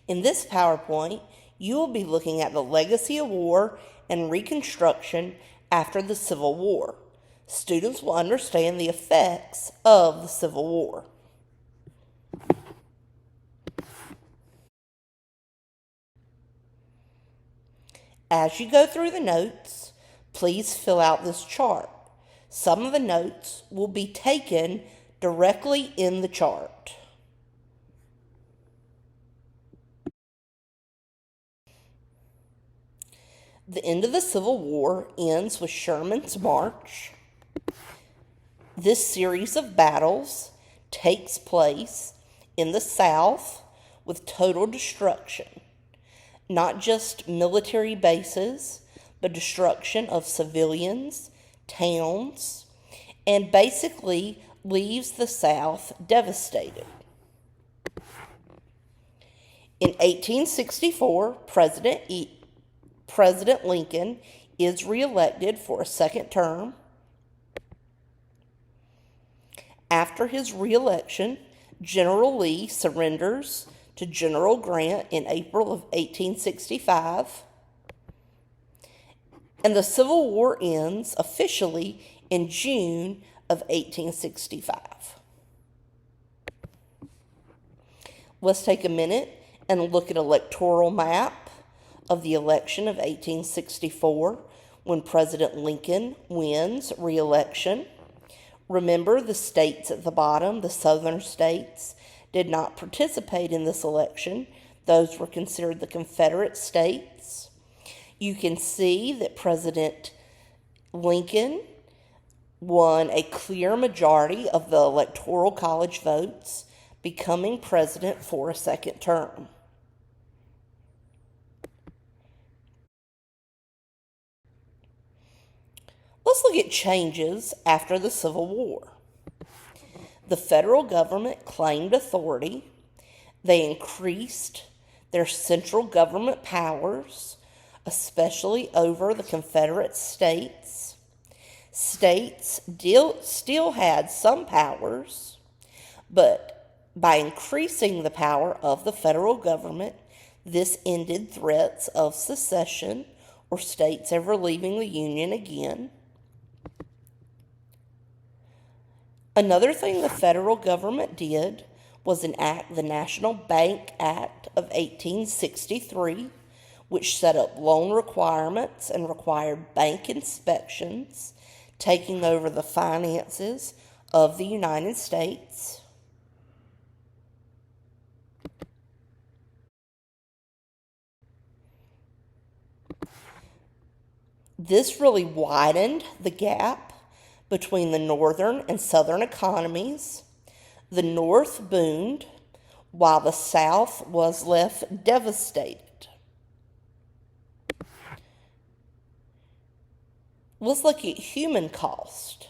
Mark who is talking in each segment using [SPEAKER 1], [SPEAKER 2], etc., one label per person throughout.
[SPEAKER 1] In this PowerPoint, you will be looking at the legacy of war and Reconstruction after the Civil War. Students will understand the effects of the Civil War. As you go through the notes, please fill out this chart. Some of the notes will be taken directly in the chart. The end of the Civil War ends with Sherman's march. This series of battles takes place in the South with total destruction, not just military bases, but destruction of civilians, towns, and basically leaves the South devastated. In 1864, President Lincoln is reelected for a second term. After his reelection, General Lee surrenders to General Grant in April of 1865, and the Civil War ends officially in June of 1865. Let's take a minute and look at an electoral map of the election of 1864 when President Lincoln wins re-election. Remember, the states at the bottom, the southern states, did not participate in this election. Those were considered the Confederate states. You can see that President Lincoln won a clear majority of the Electoral College votes, becoming president for a second term. Let's look at changes after the Civil War. The federal government claimed authority. They increased their central government powers, especially over the Confederate states. States still had some powers, but by increasing the power of the federal government, this ended threats of secession or states ever leaving the Union again. Another thing the federal government did was enact the National Bank Act of 1863, which set up loan requirements and required bank inspections, taking over the finances of the United States. This really widened the gap between the northern and southern economies. The North boomed, while the South was left devastated. Let's look at human cost.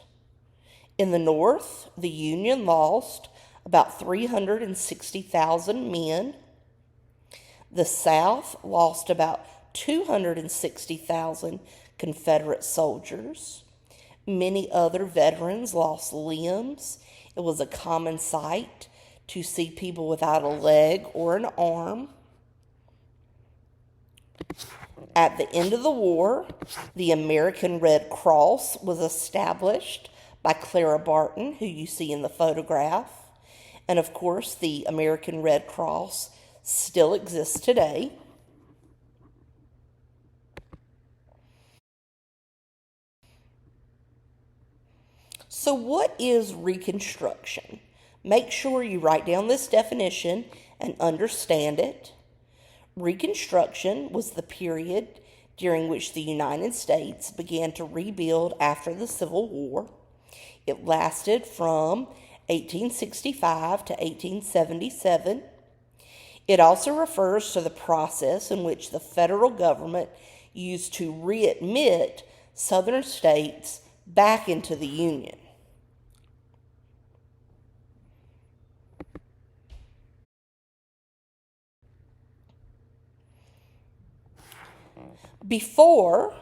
[SPEAKER 1] In the North, the Union lost about 360,000 men. The South lost about 260,000 Confederate soldiers. Many other veterans lost limbs. It was a common sight to see people without a leg or an arm. At the end of the war, the American Red Cross was established by Clara Barton, who you see in the photograph. And of course, the American Red Cross still exists today. So what is Reconstruction? Make sure you write down this definition and understand it. Reconstruction was the period during which the United States began to rebuild after the Civil War. It lasted from 1865 to 1877. It also refers to the process in which the federal government used to readmit southern states back into the Union. Before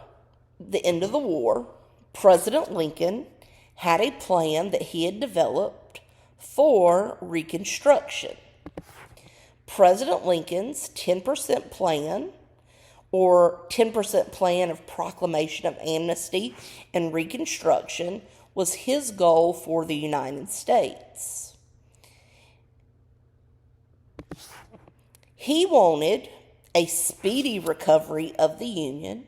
[SPEAKER 1] the end of the war, President Lincoln had a plan that he had developed for Reconstruction. President Lincoln's 10% plan, or 10% plan of proclamation of amnesty and Reconstruction, was his goal for the United States. He wanted a speedy recovery of the Union.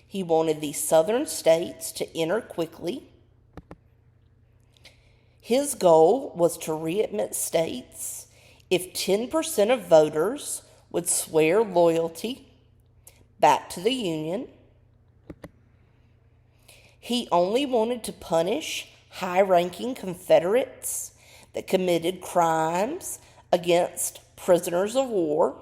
[SPEAKER 1] He wanted the southern states to enter quickly. His goal was to readmit states if 10% of voters would swear loyalty back to the Union. He only wanted to punish high-ranking Confederates that committed crimes against prisoners of war.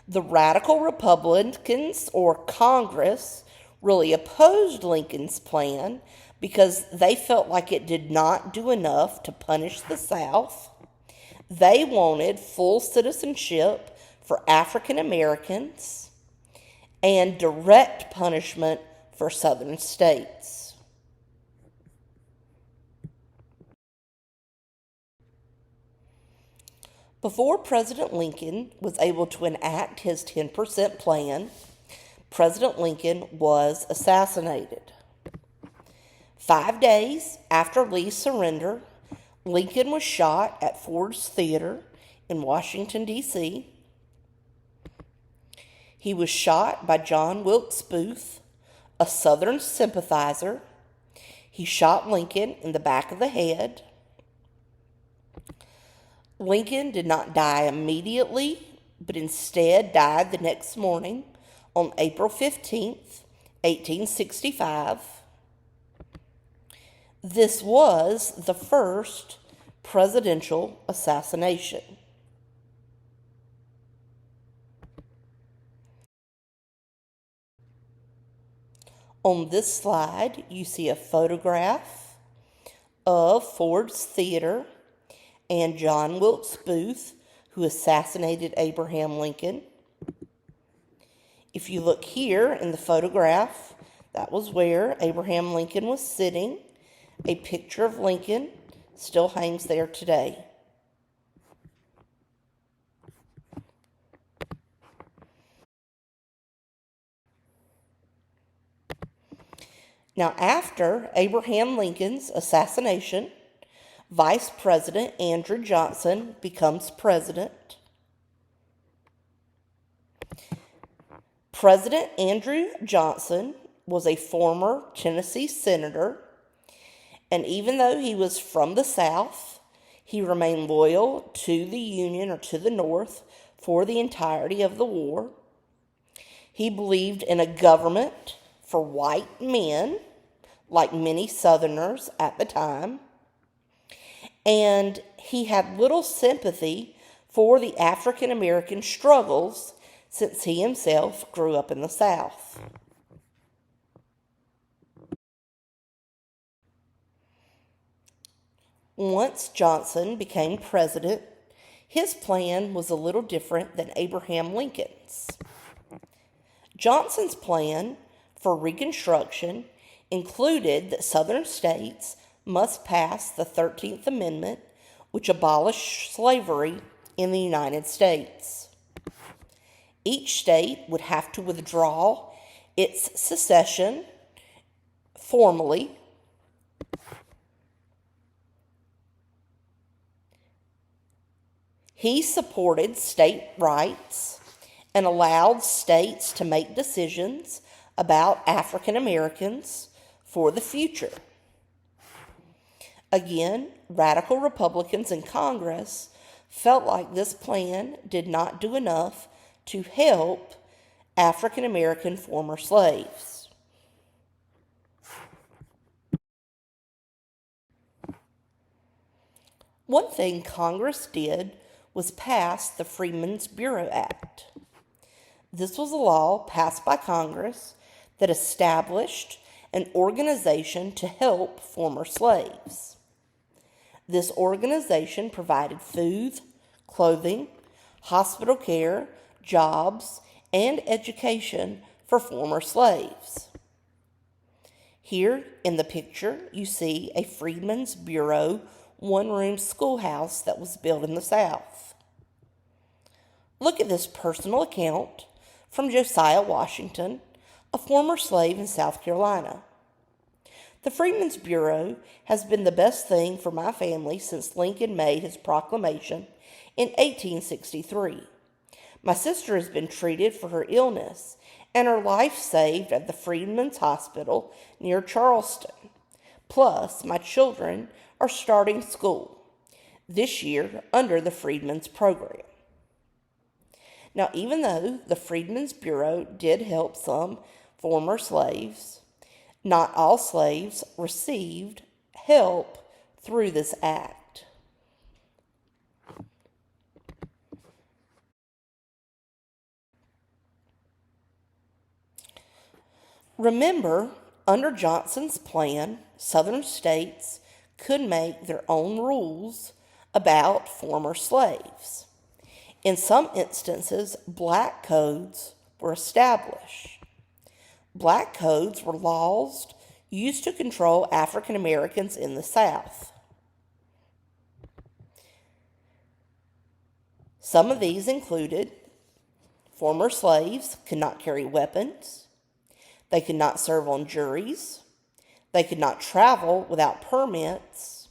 [SPEAKER 1] The radical Republicans, or Congress, really opposed Lincoln's plan because they felt like it did not do enough to punish the South. They wanted full citizenship for African Americans and direct punishment for Southern states. Before President Lincoln was able to enact his 10% plan, President Lincoln was assassinated. 5 days after Lee's surrender, Lincoln was shot at Ford's Theater in Washington, D.C. He was shot by John Wilkes Booth, a Southern sympathizer. He shot Lincoln in the back of the head. Lincoln did not die immediately, but instead died the next morning on April 15th, 1865. This was the first presidential assassination. On this slide, you see a photograph of Ford's Theater and John Wilkes Booth, who assassinated Abraham Lincoln. If you look here in the photograph, that was where Abraham Lincoln was sitting. A picture of Lincoln still hangs there today. Now, after Abraham Lincoln's assassination, Vice President Andrew Johnson becomes president. President Andrew Johnson was a former Tennessee senator, and even though he was from the South, he remained loyal to the Union, or to the North, for the entirety of the war. He believed in a government for white men, like many Southerners at the time, and he had little sympathy for the African American struggles since he himself grew up in the South. Once Johnson became president, his plan was a little different than Abraham Lincoln's. Johnson's plan for Reconstruction included that Southern states must pass the 13th Amendment, which abolished slavery in the United States. Each state would have to withdraw its secession formally. He supported state rights and allowed states to make decisions about African Americans for the future. Again, radical Republicans in Congress felt like this plan did not do enough to help African American former slaves. One thing Congress did was pass the Freedmen's Bureau Act. This was a law passed by Congress that established an organization to help former slaves. This organization provided food, clothing, hospital care, jobs, and education for former slaves. Here in the picture, you see a Freedmen's Bureau one-room schoolhouse that was built in the South. Look at this personal account from Josiah Washington, a former slave in South Carolina. The Freedmen's Bureau has been the best thing for my family since Lincoln made his proclamation in 1863. My sister has been treated for her illness and her life saved at the Freedmen's Hospital near Charleston. Plus, my children are starting school this year under the Freedmen's Program. Now, even though the Freedmen's Bureau did help some former slaves, not all slaves received help through this act. Remember, under Johnson's plan, Southern states could make their own rules about former slaves. In some instances, black codes were established. Black codes were laws used to control African Americans in the South. Some of these included former slaves could not carry weapons, they could not serve on juries, they could not travel without permits,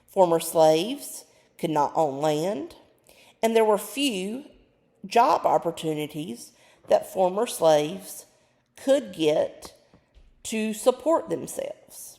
[SPEAKER 1] former slaves could not own land, and there were few job opportunities that former slaves could get to support themselves.